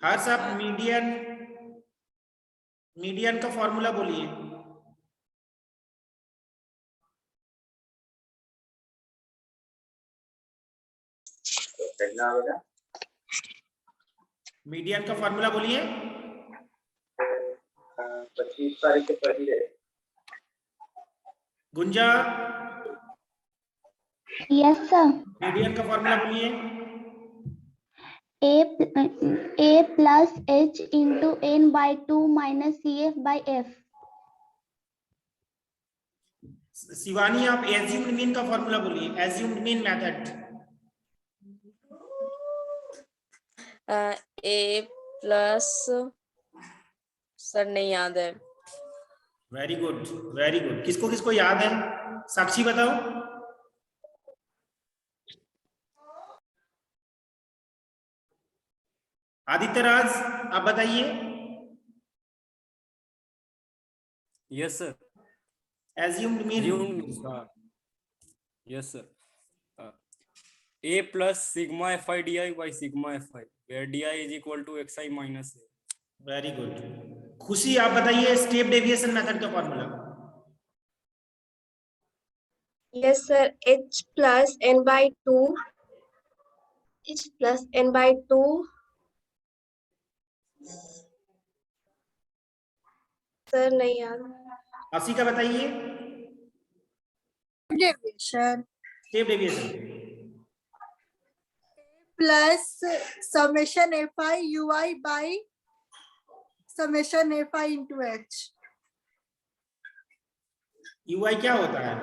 हर्ष आप मीडियन का फॉर्मूला बोलिए। मीडियन का फॉर्मूला बोलिए। 25 तारीख के पहले। गुंजा यस सर। मीडियन का फॉर्मूला बोलिए। a plus h into n by 2 minus cf by f। Shivani आप एज्यूम्ड मीन का फॉर्मूला बोलिए। Assumed mean method. A plus, sir नहीं याद है। Very good very good. किसको किसको याद है? साक्षी बताओ। आदित्य राज आप बताइए। Yes sir. Assumed mean. Yes sir. a plus sigma fi di by sigma fi where di is equal to xi minus a। Very good. खुशी आप बताइए स्टेप डेविएशन मेथड का formula. Yes, sir. H plus n by 2. H plus n by 2. Sir, नहीं याद। आशी का बताइए। Deviation step deviation plus summation F I you I by summation F I into H. UI क्या होता है?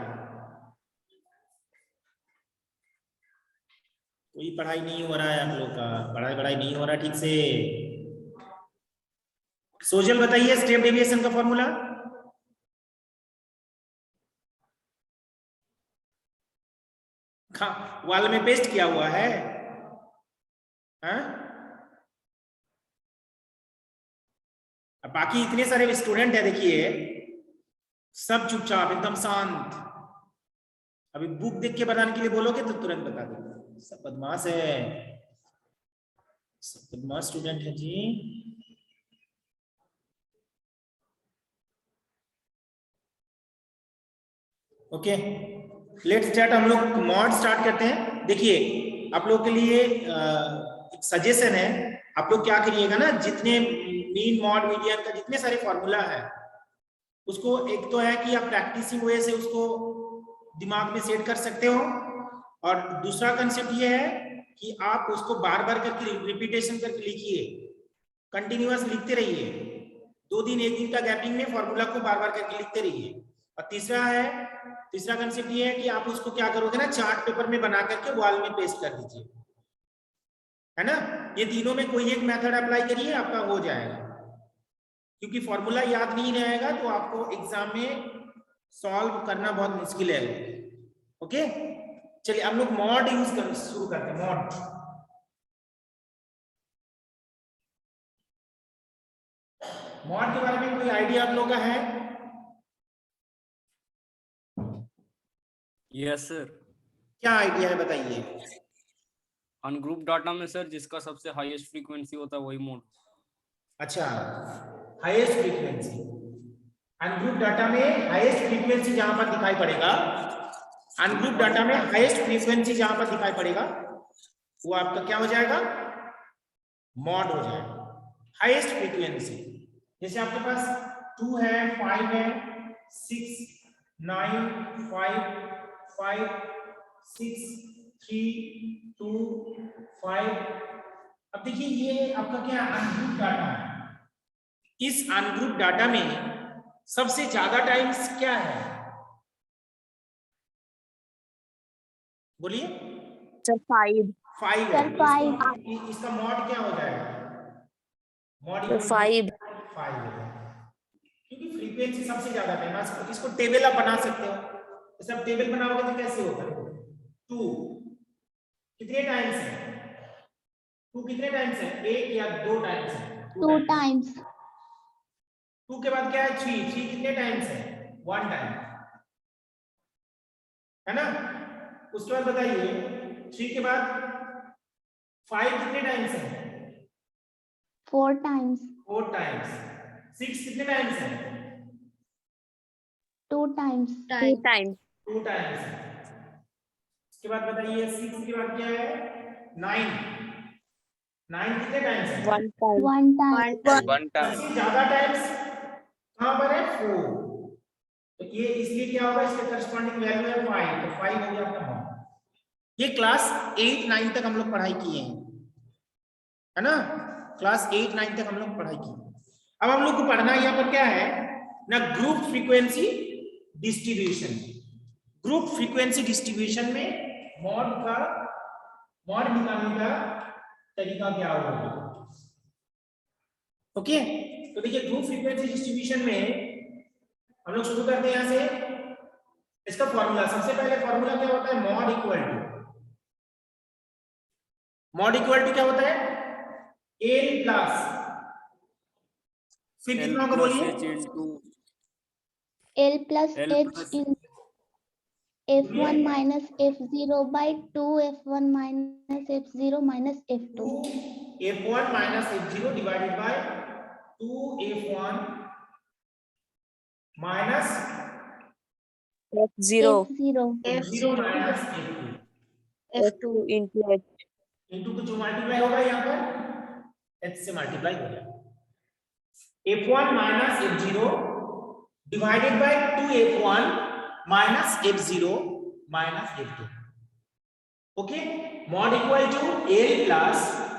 कोई पढ़ाई नहीं हो रहा है आप लोग का। पढ़ाई नहीं हो रहा ठीक से। सोशल बताइए स्टेप डेविएशन का फॉर्मूला। वाल में पेस्ट किया हुआ है। हाँ? अब बाकी इतने सारे स्टूडेंट है देखिए, सब चुपचाप एकदम शांत। अभी बुक देख के बताने के लिए बोलोगे तो तुरंत बता देंगे। सब बदमाश है, सब बदमाश स्टूडेंट है जी। Okay let's start. हम लोग मॉड स्टार्ट करते हैं। देखिए आप लोग के लिए एक सजेशन है। आप लोग क्या करिएगा ना, जितने मीन मॉड मीडियन का जितने सारे फॉर्मूला है उसको, एक तो है कि आप प्रैक्टिसिंग वे से उसको दिमाग में सेट कर सकते हो, और दूसरा कंसेप्ट ये है कि आप उसको बार बार करके रिपीटेशन करके लिखिए, कंटिन्यूअस लिखते रहिए। 2 दिन 1 दिन का गैपिंग में फॉर्मूला को बार बार करके लिखते रहिए। और तीसरा कंसेप्ट ये है कि आप उसको क्या करोगे ना, चार्ट पेपर में बना करके वॉल में पेस्ट कर दीजिए, है ना। ये तीनों में कोई एक मेथड अप्लाई करिए, आपका हो जाएगा। क्योंकि फॉर्मूला याद नहीं रहेगा तो आपको एग्जाम में सॉल्व करना बहुत मुश्किल है। ओके चलिए हम लोग मॉड यूज कर शुरू करते हैं। मॉड के बारे में कोई आइडिया आप लोगों का है? Yes sir. क्या आइडिया है बताइए। अनग्रुप डाटा में सर जिसका सबसे हाईएस्ट फ्रीक्वेंसी होता है वही मोड। अच्छा हाईएस्ट फ्रीक्वेंसी। अनग्रुप डाटा में हाईएस्ट फ्रीक्वेंसी जहां पर दिखाई पड़ेगा, अनग्रुप डाटा में हाईएस्ट फ्रीक्वेंसी जहां पर दिखाई पड़ेगा वो आपका क्या हो जाएगा, मॉड हो जाएगा। हाईएस्ट फ्रीक्वेंसी जैसे आपके पास 2 है, 5 है, 6, 9, 5, 5, 6, 3, 2, 5। अब देखिए ये आपका क्या अनग्रुप डाटा है। इस अनग्रुप डाटा में सबसे ज्यादा टाइम्स क्या है, बोलिए। सर 5। 5 सर 5। इसका मॉड क्या हो जाएगा, मॉड 5 क्योंकि फ्रीक्वेंसी सबसे ज्यादा टाइम। इसको टेबल आप बना सकते हो। जैसे आप टेबल बनाओगे तो कैसे होगा, 2 कितने टाइम्स है, 2 कितने टाइम्स है, 1 या 2 टाइम्स है, 2 टाइम्स। 2 के बाद क्या है, 3 कितने टाइम्स है, 1 टाइम, है ना। उसके बाद बताइए 3 के बाद 5 कितने टाइम्स है, 4 times, 4 टाइम्स। 6 कितने टाइम्स है? 2 times, 2 times, 2 टाइम्स। इसके बाद बताइए 6 के बाद क्या है? 9। 9 कितने टाइम्स है? 1 time, 1 time, सबसे ज्यादा टाइम्स कहां पर है? 4। तो ये इसलिए क्या होगा, इसके करस्पॉन्डिंग वैल्यू है 5, तो 5 हो गया आपका मॉड। ये क्लास 8 9 तक हम लोग पढ़ाई किए हैं, है ना? क्लास 8 9 तक हम लोग पढ़ाई की। अब हम लोग को पढ़ना यहाँ पर क्या है ना, group frequency distribution. Group frequency distribution में मॉड निकालने का तरीका क्या होगा। ओके, तो देखिए ग्रुप फ्रीक्वेंसी डिस्ट्रीब्यूशन में हम लोग शुरू करते हैं यहां से। इसका फॉर्मूला, सबसे पहले फॉर्मूला क्या होता है? मॉड इक्वल टू क्या होता है? एल प्लस, फिर L कितना होगा plus बोलिए? H into L plus L H plus in F1 minus F0 by 2 F1 minus F0 minus F2. 2f1 minus f0 divided by 2f1 minus F0, F0, f0 minus f2 F2 into H, into को जो multiply होगा यहाँ पर h से multiply हो जाएगा। f1 minus f0 divided by 2f1 minus f0 minus f2. Okay, mod equal to L plus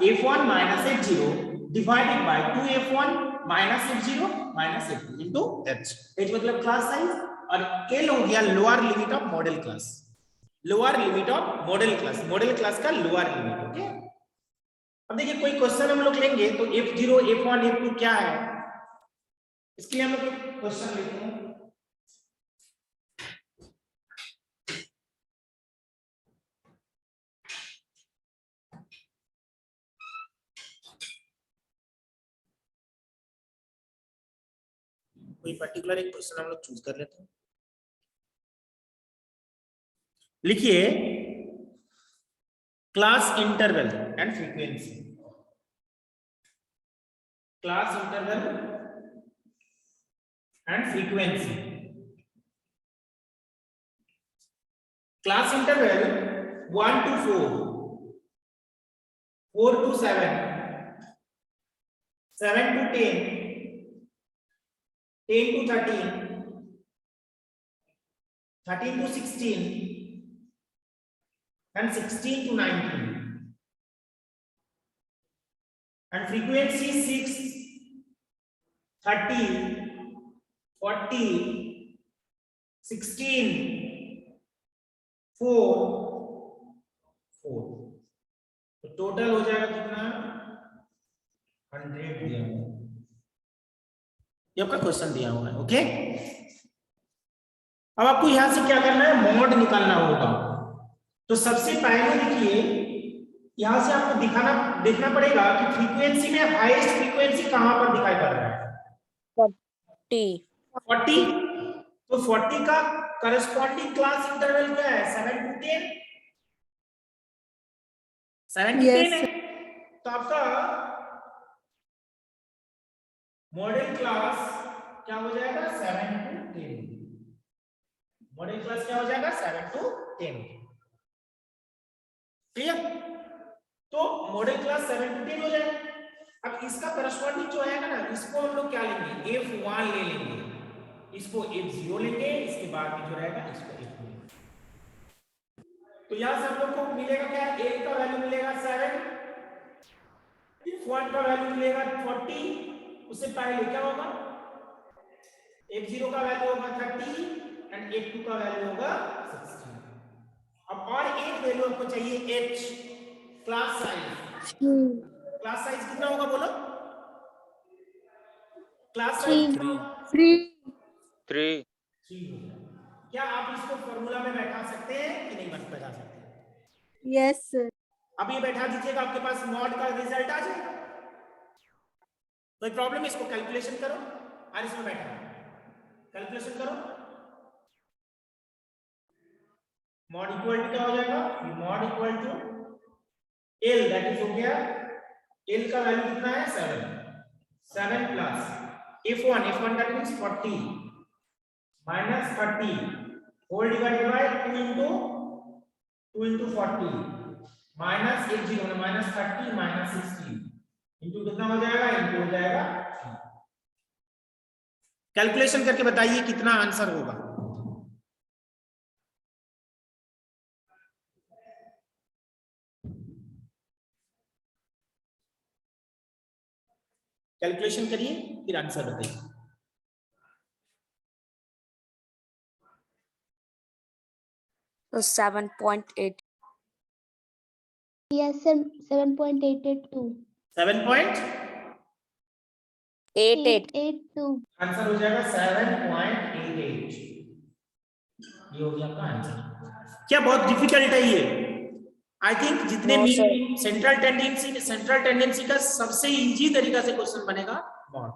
f1 minus f0 divided by 2f1 minus f0 minus f2 into h। h मतलब class size और L हो गया lower limit of modal class. Lower limit of modal class का lower limit. Okay, अब देखिए कोई question हम लोग लेंगे तो f0 f1 f2 क्या है, इसके लिए हम लोग क्वेश्चन लेते हैं। कोई पर्टिकुलर एक क्वेश्चन हम लोग चूज कर लेते हैं। लिखिए class interval and frequency. Class interval and frequency. Class interval 1 to 4, 4 to 7, 7 to 10, 10 to 13, 13 to 16, and 16 to 19. And frequency 6, 30, 40, 16, 4, 4। तो टोटल हो जाएगा कितना? 100 दिया हुआ है। ये आपका क्वेश्चन दिया हुआ है। ओके, अब आपको यहां से क्या करना है? मॉड निकालना होगा। तो सबसे पहले देखिए यहां से आपको देखना पड़ेगा कि फ्रीक्वेंसी में हाईएस्ट फ्रीक्वेंसी कहां पर दिखाई पड़ रहा है? 40, 40। तो 40 का करस्पॉन्डिंग क्लास इंटरवल क्या है? 7 to 10। 7 to 10 है। तो आपका मॉडल क्लास क्या हो जाएगा? 7 to 10। मॉडल क्लास क्या हो जाएगा? 7 to 10। क्लियर? तो मॉडल क्लास 7 to 10 हो जाएगा। अब इसका करस्पॉन्डिंग जो है ना, इसको हम लोग क्या लेंगे? f1 ले लेंगे, इसको f0 लेंगे, इसके बाद में जो रहेगा इसको f2 लेंगे। तो यहां से हम लोग को मिलेगा क्या? a का वैल्यू मिलेगा 7, f1 का वैल्यू मिलेगा 40। उससे पहले क्या होगा? f0 का वैल्यू होगा 30 एंड f2 का वैल्यू होगा 16। अब और एक वैल्यू आपको चाहिए h, class size. Class size कितना होगा बोलो? क्लास साइज कितना होगा? 3 क्या आप इसको फॉर्मूला में बैठा सकते हैं कि नहीं बैठा सकते? Yes, sir. अब ये बैठा दीजिएगा, आपके पास मॉड का रिजल्ट आ जाएगा। कोई प्रॉब्लम? इसको कैलकुलेशन करो और इसमें बैठा कैलकुलेशन करो। मॉड इक्वल टू क्या हो जाएगा? Mod equal to L, that is हो गया एल का वैल्यू कितना है? 7। 7 plus f1 that means 40 minus 30 whole divided by 2 into 40 minus f0 minus 30 minus 16 into कितना हो जाएगा, into हो जाएगा। कैलकुलेशन करके बताइए कितना आंसर होगा। कैलकुलेशन करिए फिर आंसर बताइए। So 7.8. Yes, sir. 7.882. 88. 882. आंसर हो जाएगा 7.88। ये हो गया आपका आंसर। क्या बहुत डिफिकल्ट है ये? आई थिंक जितने No, sir. भी सेंट्रल टेंडेंसी का सबसे इजी तरीका से क्वेश्चन बनेगा मॉड,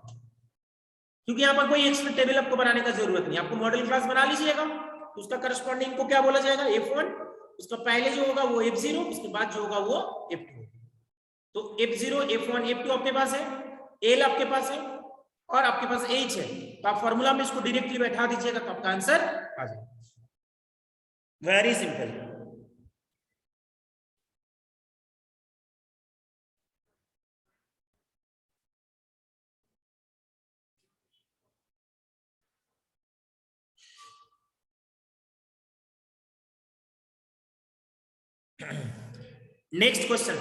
क्योंकि यहाँ पर कोई एक्स्ट्रा टेबल आपको बनाने का जरूरत नहीं। आपको मॉडल क्लास बना लीजिएगा तो उसका करस्पॉन्डिंग को क्या बोला जाएगा, f1, उसका पहले जो होगा वो f0, उसके बाद जो होगा वो f2। तो f0 f1 f2 आपके पास है, l आपके पास है और आपके पास h है, तो आप फॉर्मूला में इसको डायरेक्टली बैठा दीजिएगा तो आपका आंसर आ जाएगा। Very simple. Next question,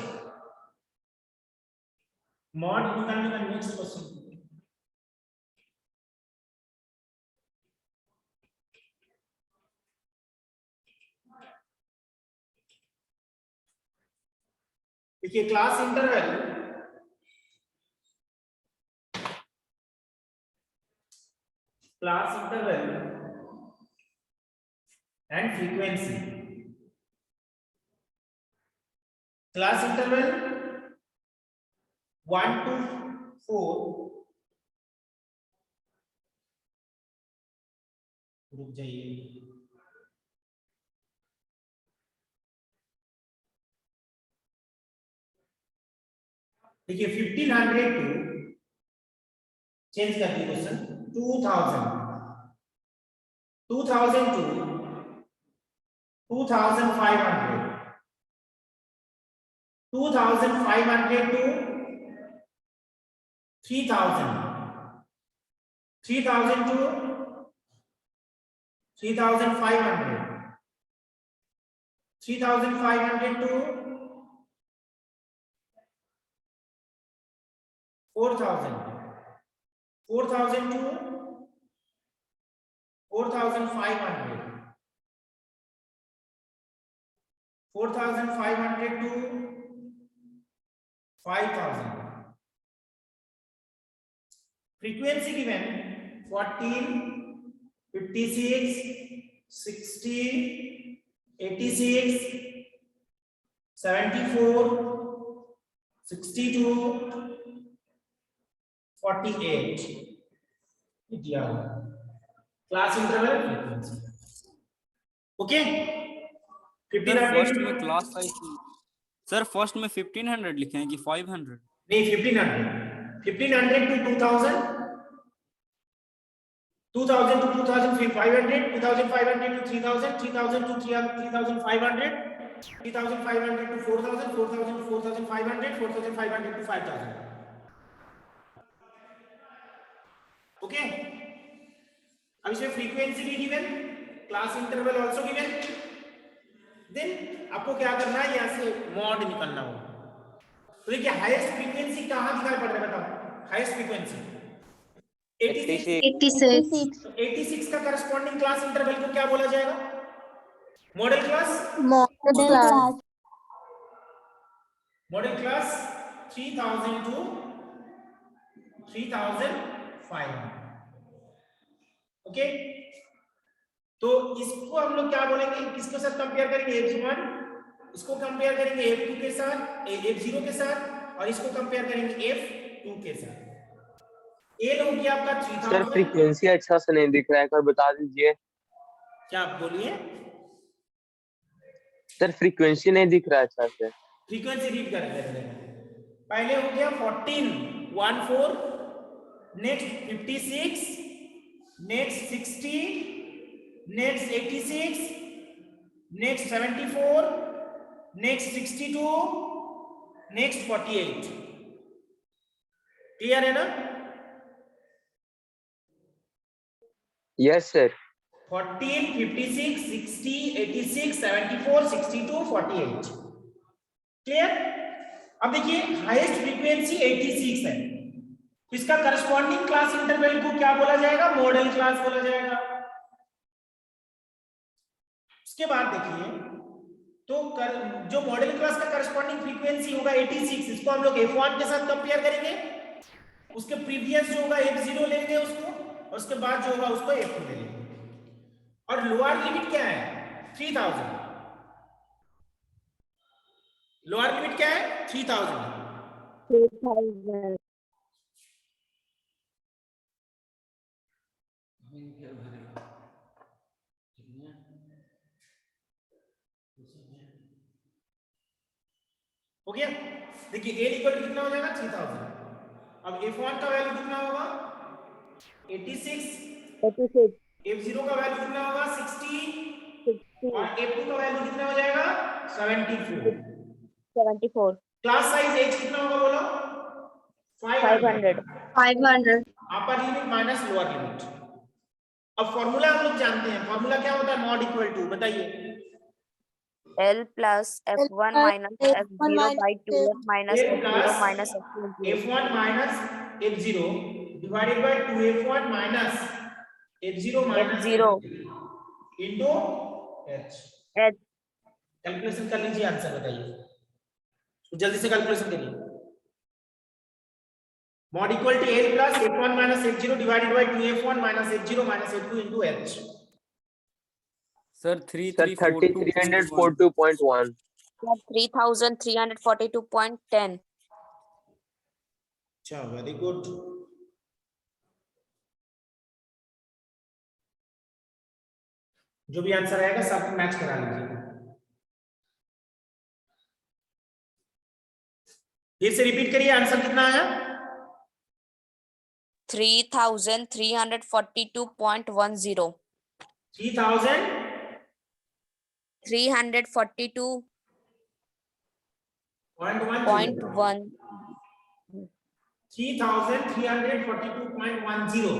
mod निकालने का नेक्स्ट क्वेश्चन। देखिए class interval and frequency. Class interval 1 to 4, रुक जाइए, देखिए 1500 टू, चेंज कर दिए question, 2000 to 2500, 2500 to 3000, 3000 to 3500, 3500 to 4000, 4000 to 4500, 4500 to 5000. Frequency given 14, 56, 60, 86, 74, 62, 48. Class interval frequency. Okay, first में क्लास साइज, सर फर्स्ट में 1500 लिखे हैं कि 500? नहीं, 1500 to 2000, 2000 to 2500, 2500 to 3000, 3000 to 3500, 3500 to 4000, 4000 to 4500, 4500 to 5000. Okay, अब इसमें फ्रीक्वेंसी भी given, class interval also given, then आपको क्या करना है, यहां से मॉड निकालना होगा। तो देखिए हाईएस्ट फ्रीक्वेंसी कहां दिखाई पड़ रहा है, बताओ हाईएस्ट फ्रीक्वेंसी 86. 86 का करस्पॉन्डिंग क्लास इंटरवल को क्या बोला जाएगा, modal class. Modal class 3000 to 3500। Okay, तो इसको हम लोग क्या बोलेंगे, किसके साथ कंपेयर करेंगे, f1, इसको कंपेयर करेंगे f2 के साथ, f0 के साथ, और इसको कंपेयर करेंगे f2 के साथ। ए हो गया आपका 3000। सर फ्रीक्वेंसी अच्छा से नहीं दिख रहा है, एक बता दीजिए। क्या बोलिए सर फ्रीक्वेंसी नहीं दिख रहा है अच्छा से। फ्रीक्वेंसी रीड कर रहे हैं, पहले हो गया 14, 14, next 56, next 60, next 86, next 74, next 62, next 48. Clear है ना? Yes sir. 14, 56, 60, 86, 74, 62, 48. क्लियर? अब देखिए हाईएस्ट फ्रीक्वेंसी 86 है, इसका करस्पॉन्डिंग क्लास इंटरवल को क्या बोला जाएगा? मॉडल क्लास बोला जाएगा। उसके बाद देखिए तो जो मॉडल क्लास का करस्पॉन्डिंग फ्रीक्वेंसी होगा 86, इसको हम लोग f1 के साथ कंपेयर करेंगे, उसके प्रीवियस जो होगा f0 लेंगे उसको, और उसके बाद जो होगा उसको f2 ले लेंगे। और लोअर लिमिट क्या है? 3000। लोअर लिमिट क्या है? 3000। हो गया? देखिए a इक्वल टू कितना हो जाएगा? 3000। अब f1 का वैल्यू कितना होगा? 86, f0 का वैल्यू कितना होगा? 60, और f2 का वैल्यू कितना हो जाएगा? 74। क्लास साइज h कितना होगा बोलो? 500। 500. Upper limit minus lower limit. अब फॉर्मूला हम लोग जानते हैं, फॉर्मूला क्या होता है? मॉड इक्वल टू, बताइए। L plus F1 minus F0 by 2F minus L F0 plus minus F2 into f1 minus f0 divided by 2f1 minus f0 minus F0 into h। H. Calculation कर लीजिए, answer बताइए, तो जल्दी से calculation करिए। mod equal to L plus f1 minus f0 divided by 2f1 minus f0 minus f2 into h। Sir sir 3342.1 3342.10. अच्छा, very good. जो भी आंसर आएगा सब मैच करा लीजिए। फिर से रिपीट करिए, आंसर कितना आया? 3342.10. 3000 342.1. 3342.10।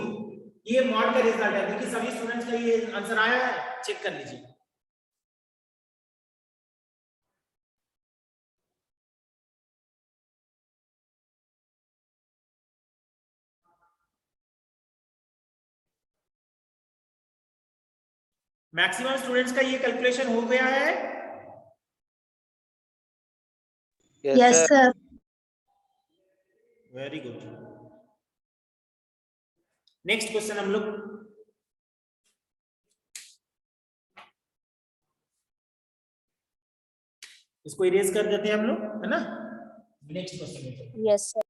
ये मॉड का रिजल्ट है। देखिए सभी स्टूडेंट्स का ये आंसर आया है, चेक कर लीजिए। मैक्सिमम स्टूडेंट्स का ये कैलकुलेशन हो गया है। Yes, sir. Very good. Next question हम लोग इसको इरेज कर देते हैं हम लोग, है ना? नेक्स्ट क्वेश्चन में Yes, sir.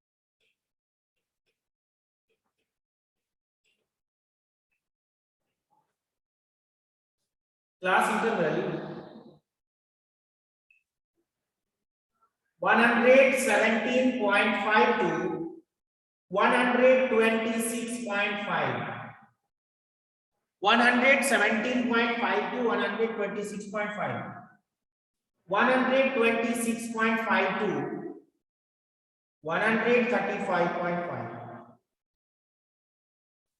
Class interval 117.5 to 126.5, 117.5 to 126.5, 126.5 to 135.5,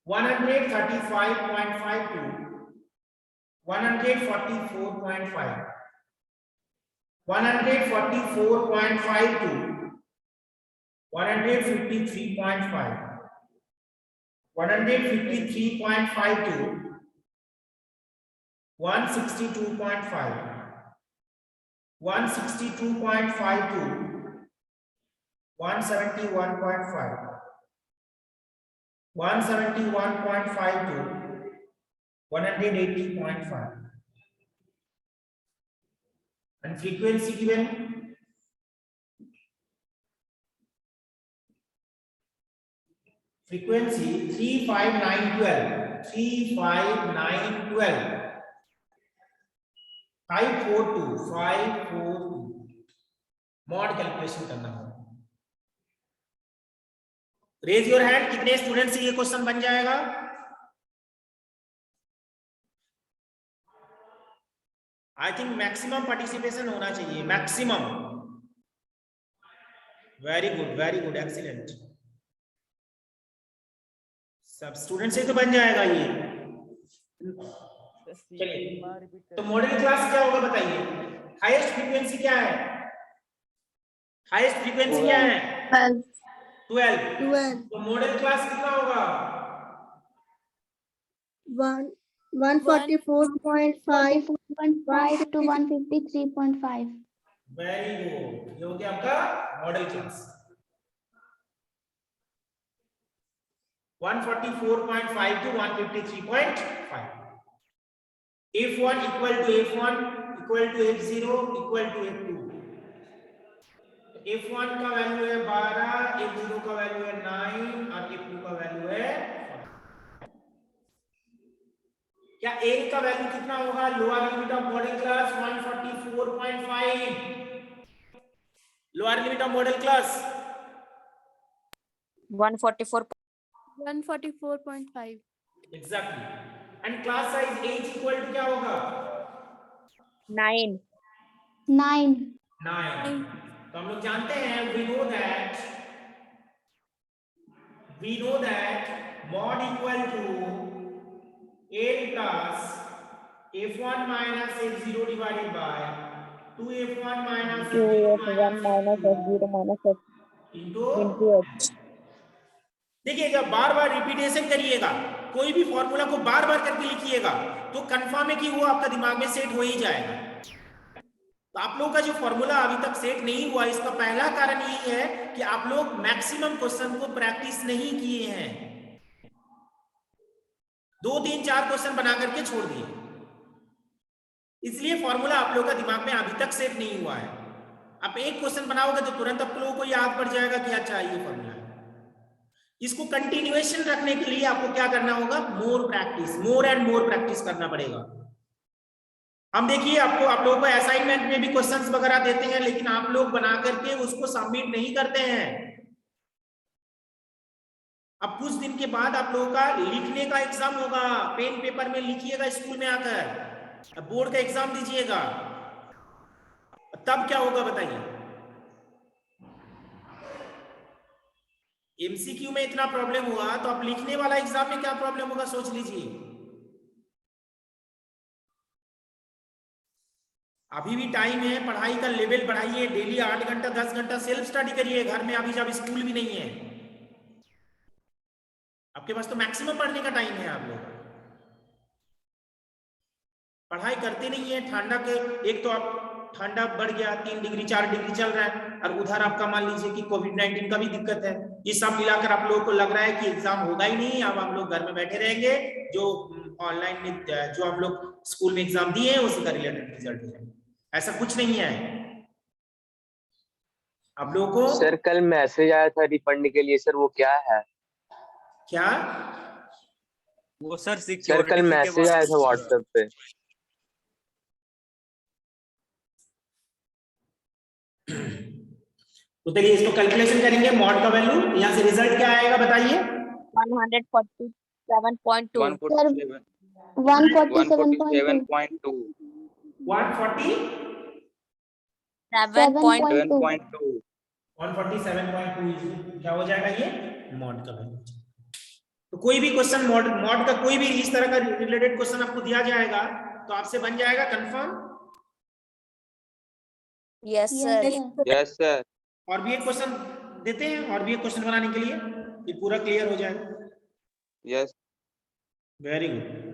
135.5 to 144.5, 144.5 to 153.5, 153.5 to 162.5, 162.5 to 171.5, 171.5 to 180.5, and frequency given frequency 35912, 35912, 542 mod calculation करना होगा। रेज योर हैंड, कितने स्टूडेंट से ये क्वेश्चन बन जाएगा? आई थिंक मैक्सिमम पार्टिसिपेशन होना चाहिए, मैक्सिमम। Very good, excellent. सब स्टूडेंट से तो बन जाएगा ये। चलिए, तो मॉडल क्लास क्या होगा बताइए? हाईएस्ट फ्रीक्वेंसी क्या है? हाईएस्ट फ्रीक्वेंसी क्या है? 12। तो मॉडल क्लास कितना होगा? 144.5 to 153.5. वेरी गुड, ये हो गया आपका model class. 144.5 to 153.5. F1 equal to F1 equal to F0 equal to F2. F1 का वैल्यू है 12, F0 का वैल्यू है 9 और F2 का वैल्यू है 4. क्या A का वैल्यू कितना होगा? Lower limit of modal class 144.5. Lower limit of modal class 144.5. Exactly. And class size H equal to क्या होगा? 9. 9. तो हम लोग जानते हैं, we know that mod equal to L plus F1 minus F0 divided by 2F1 minus F1 minus F0 minus F into into H. देखिए, जब बार बार repetition करिएगा, कोई भी फॉर्मूला को बार बार करके लिखिएगा, तो कंफर्म है कि वो आपका दिमाग में सेट हो ही जाएगा। तो आप लोगों का जो फॉर्मूला अभी तक सेट नहीं हुआ, इसका पहला कारण यही है कि आप लोग मैक्सिमम क्वेश्चन को प्रैक्टिस नहीं किए हैं। 2, 3, 4 क्वेश्चन बना करके छोड़ दिए, इसलिए फॉर्मूला आप लोगों का दिमाग में अभी तक सेट नहीं हुआ है। आप एक क्वेश्चन बनाओगे तो तुरंत आप लोगों को याद पड़ जाएगा कि अच्छा ये फॉर्मूला है। इसको कंटिन्यूएशन रखने के लिए आपको क्या करना होगा? मोर एंड मोर प्रैक्टिस करना पड़ेगा। हम देखिए, आप लोगों को असाइनमेंट में भी क्वेश्चंस वगैरह देते हैं, लेकिन आप लोग बना करके उसको सबमिट नहीं करते हैं। अब कुछ दिन के बाद आप लोगों का लिखने का एग्जाम होगा, पेन पेपर में लिखिएगा स्कूल में आकर, अब बोर्ड का एग्जाम दीजिएगा, तब क्या होगा बताइए? एमसीक्यू में इतना प्रॉब्लम हुआ, तो आप लिखने वाला एग्जाम में क्या प्रॉब्लम होगा सोच लीजिए। अभी भी टाइम है, पढ़ाई का लेवल बढ़ाइए, डेली 8 घंटा 10 घंटा सेल्फ स्टडी करिए घर में, अभी जब स्कूल भी नहीं है आपके पास, तो मैक्सिमम पढ़ने का टाइम है। आप लोग पढ़ाई करते नहीं है, ठंडा के एक तो आप ठंडा बढ़ गया, 3 डिग्री 4 डिग्री चल रहा है, और उधर आपका मान लीजिए कि कोविड-19 का भी दिक्कत है। ये सब मिलाकर आप लोगों को लग रहा है कि एग्जाम होगा ही नहीं, अब हम लोग घर में बैठे रहेंगे, जो ऑनलाइन में जो हम लोग स्कूल में एग्जाम दिए हैं उसी का रिलेटेड रिजल्ट है। ऐसा कुछ नहीं है। आप लोगों को सर कल मैसेज आया था रिफंड के लिए, सर वो क्या है? क्या? वो सर सर कल मैसेज आया था व्हाट्सएप पे। तो देखिए, इसको कैलकुलेशन करेंगे, मॉड का वैल्यू, यहाँ से रिजल्ट क्या आएगा बताइए? 147.2. 147.2 क्या हो जाएगा ये? मॉड का वैल्यू। तो कोई भी क्वेश्चन मॉड का कोई भी इस तरह का रिलेटेड क्वेश्चन आपको दिया जाएगा तो आपसे बन जाएगा confirm. Yes, sir. Yes sir. और भी एक क्वेश्चन देते हैं, और भी एक क्वेश्चन बनाने के लिए, ये पूरा क्लियर हो जाएगा। यस। Very good.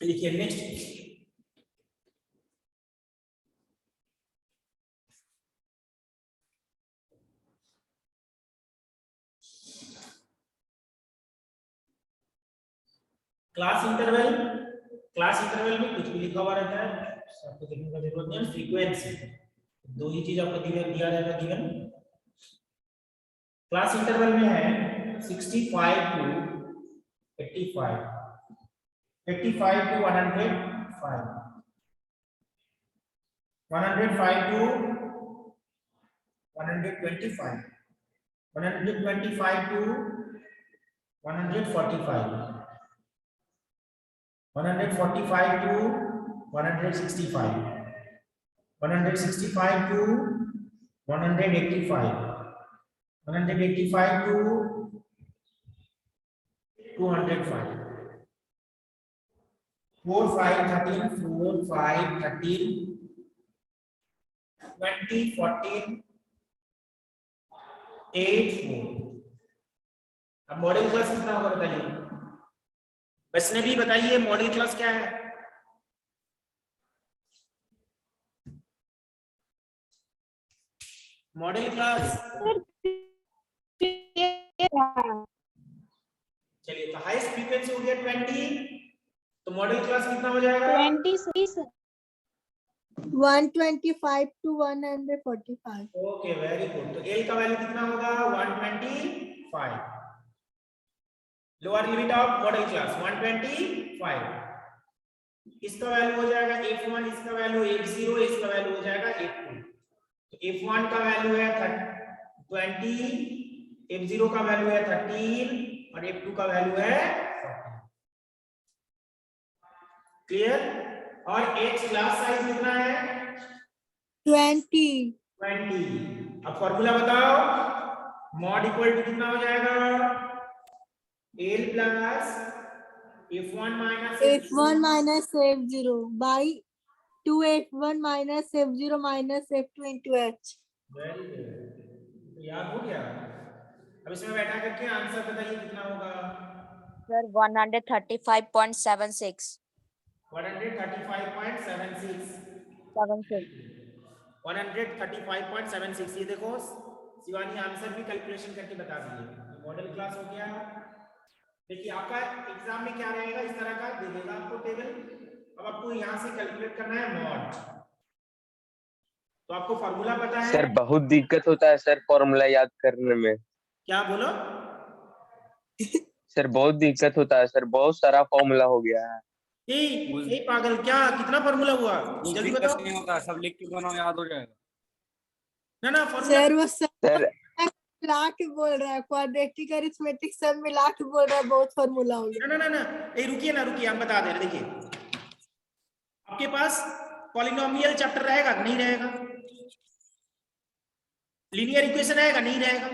लिखिए नेक्स्ट। क्लास इंटरवल में कुछ भी लिखा हुआ रहता है, आपको देखने का जरूरत नहीं है। फ्रीक्वेंसी, दो ही चीज आपको दिया रहेगा गिवन। क्लास इंटरवल में है 65 to 85, 85 to 105, 105 to 125, 125 to 145, 145 to 165, 165 to 185, 185 to 205, 4 5 13, 4 5 13, 20 14, 8 4। अब मॉडल क्लास कितना होगा बताइए, वैष्णवी भी बताइए मॉडल क्लास क्या है। मॉडल क्लास चलिए, तो हाईएस्ट फ्रीक्वेंसी हो गया 20, तो मॉडल क्लास कितना हो जाएगा 26 125 to 145. Okay very good. तो एल का वैल्यू कितना होगा 125, lower limit of modal class 125, इसका वैल्यू हो जाएगा f1, इसका वैल्यू f0, इसका वैल्यू हो जाएगा f2। तो f1 का वैल्यू है 20, f0 का वैल्यू है 13 और f2 का वैल्यू है 14। क्लियर? और h क्लास साइज कितना है 20. 20। अब फॉर्मूला बताओ, मॉड इक्वल टू कितना हो जाएगा L plus f1 minus F1 minus F0 by 2F1 minus F0 minus F2 into H. Very good, याद हो गया। अब इसमें बैठा करके आंसर बताइए कितना होगा। Sir, 135.76. 135.76, 135.76। ये देखो शिवानी आंसर भी कैलकुलेशन करके बता दीजिए। मॉडल क्लास हो गया। देखिए आपका एग्जाम में क्या रहेगा, इस तरह का दे देगा आपको टेबल। अब आपको यहाँ से कैलकुलेट करना है मॉड। तो आपको फॉर्मूला पता है सर बहुत दिक्कत होता है सर फॉर्मूला याद करने में। क्या बोलो सर बहुत दिक्कत होता है सर, बहुत सारा फॉर्मूला हो गया है। ए पागल, क्या कितना फॉर्मूला हुआ जल्दी बताओ नहीं होता, सब लिख के बनाओ याद हो जाएगा। ना फॉर्मूला सर वो सब सर मिला के बोल रहा है, क्वाड्रेटिक अरिथमेटिक सब मिला के बोल रहा है, बहुत फॉर्मूला हो गया। ना रुकिए हम बता दे रहे। देखिए आपके पास पॉलिनोमियल चैप्टर रहेगा नहीं रहेगा, लीनियर इक्वेशन रहेगा नहीं रहेगा।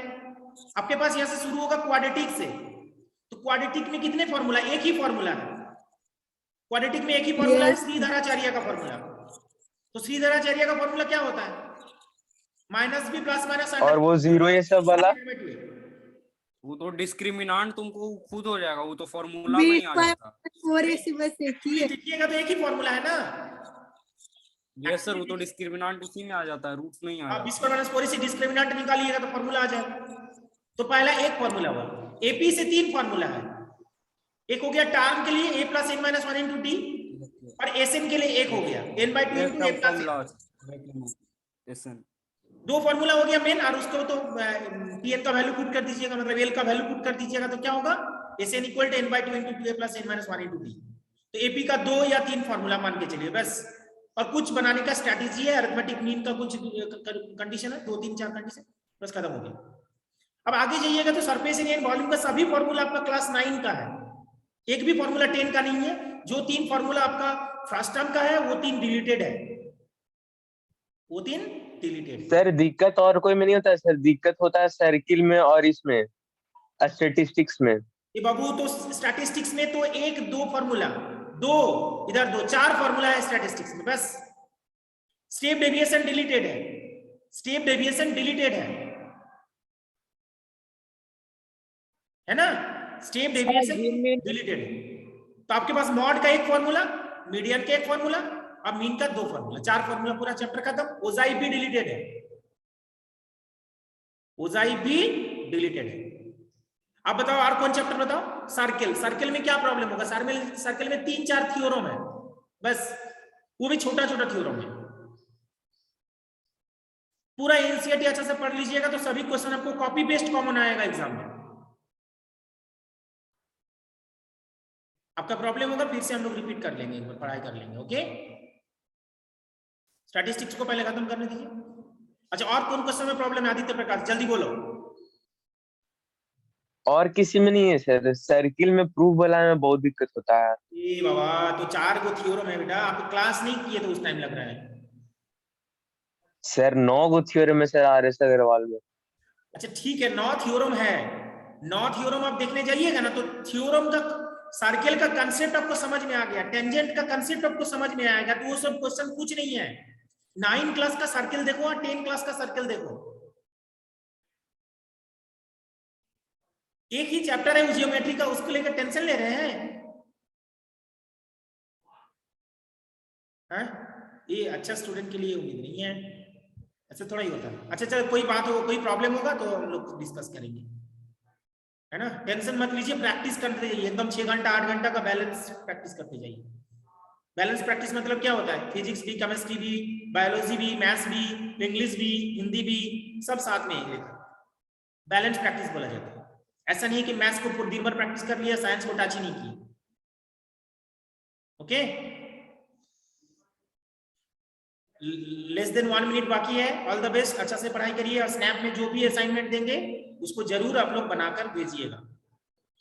आपके पास यहां से शुरू होगा क्वाड्रेटिक से, तो क्वाड्रेटिक में कितने फॉर्मूला, एक ही फॉर्मूला है क्वाड्रेटिक में, एक ही फॉर्मूला है श्रीधराचार्य का फॉर्मूला। तो श्रीधराचार्य का फॉर्मूला क्या होता है माइनस बी प्लस माइनस, और वो जीरो ये सब वाला, वो तो डिस्क्रिमिनांट तुमको खुद हो जाएगा, वो तो फॉर्मूला में ही आ जाता। 4AC बस एक ही है। देखिएगा तो एक ही फॉर्मूला है ना। यस सर, वो तो डिस्क्रिमिनांट उसी में आ जाता है, रूट्स नहीं आप आएगा। इसको माइनस 4 से डिस्क्रिमिनेंट निकालिएगा तो फॉर्मूला आ जाएगा। तो पहला एक फॉर्मूला हुआ, एपी से 3 फॉर्मूला है। एक हो गया टर्म के लिए a plus n minus 1 into T, और एसएन के लिए एक हो गया n by 2 into a plus n। 2 formula हो गया मेन, और उसको तो pn का वैल्यू पुट कर दीजिएगा, मतलब l का वैल्यू पुट कर दीजिएगा तो क्या होगा SN equal to n by 2 into 2a plus n minus 1 into T. तो एपी का 2 या 3 फॉर्मूला मान के चलिए बस। और कुछ बनाने का स्ट्रैटेजी है, अरिथमेटिक मीन का कुछ कंडीशन है, 2 3 4 कंडीशन, बस खत्म हो गया। अब आगे जाइएगा तो सरफेस एरिया एंड वॉल्यूम का सभी फॉर्मूला आपका क्लास 9 का है, एक भी फॉर्मूला 10 का नहीं है। जो 3 फॉर्मूला आपका फर्स्ट टर्म का है वो 3 डिलीटेड है, वो 3 डिलीटेड। सर दिक्कत और कोई में नहीं होता है सर, दिक्कत होता है सर्किल में और इसमें स्टैटिस्टिक्स में। ये बाबू तो स्टैटिस्टिक्स में तो 1 2 फॉर्मूला, 2 इधर 2 4 फॉर्मूला है स्टैटिस्टिक्स में बस। स्टेप डेविएशन डिलीटेड है, स्टेप डेविएशन डिलीटेड है ना, स्टेप डेविएशन डिलीटेड है। तो आपके पास मॉड का एक फॉर्मूला, मीडियन का एक फॉर्मूला, अब मीन का 2 फॉर्मूला, 4 फॉर्मूला, पूरा चैप्टर खत्म। ओजाई भी डिलीटेड है, ओजाई भी डिलीटेड है। अब बताओ और कौन चैप्टर बताओ। सर्किल, सर्किल में क्या प्रॉब्लम होगा, सर्किल में 3 4 थ्योरम है बस, वो भी छोटा छोटा थ्योरम है। पूरा एनसीईआरटी अच्छा से पढ़ लीजिएगा तो सभी क्वेश्चन आपको कॉपी पेस्ट कॉमन आएगा एग्जाम में। आपका प्रॉब्लम होगा फिर से हम लोग रिपीट कर लेंगे, एक बार पढ़ाई कर लेंगे। ओके, स्टैटिस्टिक्स को पहले खत्म करने दीजिए। अच्छा, और कौन क्वेश्चन में प्रॉब्लम है आदित्य प्रकाश, जल्दी बोलो। और किसी में नहीं है सर, सर्किल में प्रूफ वाला में बहुत दिक्कत होता है। ए बाबा, तो 4 गो थ्योरम है बेटा, आप क्लास नहीं किए तो उस टाइम लग रहा है। सर 9 गो थ्योरम में सर आर एस अग्रवाल में। अच्छा ठीक है, 9 थ्योरम है, 9 थ्योरम आप देखने जाइएगा ना तो थ्योरम का सर्किल का कंसेप्ट आपको समझ में आ गया, टेंजेंट का कंसेप्ट आपको समझ में आएगा, तो वो सब क्वेश्चन कुछ नहीं है। 9 क्लास का सर्किल देखो और 10 क्लास का सर्किल देखो, एक ही चैप्टर है जियोमेट्री का, उसको लेकर टेंशन ले रहे हैं। ये अच्छा स्टूडेंट के लिए उम्मीद नहीं है, ऐसे थोड़ा ही होता है। अच्छा चलो, कोई बात हो, कोई प्रॉब्लम होगा तो हम लोग डिस्कस करेंगे, है ना। टेंशन मत लीजिए, प्रैक्टिस करते जाइए एकदम 6 घंटा 8 घंटा का बैलेंस प्रैक्टिस करते जाइए। बैलेंस प्रैक्टिस मतलब क्या होता है, फिजिक्स भी, केमिस्ट्री भी, बायोलॉजी भी, मैथ्स भी, इंग्लिश भी, हिंदी भी, सब साथ में लेकर बैलेंस प्रैक्टिस बोला जाता है। ऐसा नहीं है कि मैथ्स को पूरे दिन भर प्रैक्टिस कर लिया, साइंस को टच ही नहीं की। ओके, लेस देन 1 मिनट बाकी है। ऑल द बेस्ट, अच्छा से पढ़ाई करिए और स्नैप में जो भी असाइनमेंट देंगे उसको जरूर आप लोग बनाकर भेजिएगा।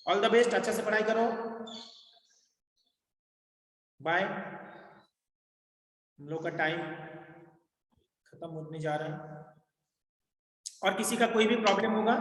ऑल द बेस्ट, अच्छा से पढ़ाई करो, बाय। हम लोग का टाइम खत्म होने जा रहा है, और किसी का कोई भी प्रॉब्लम होगा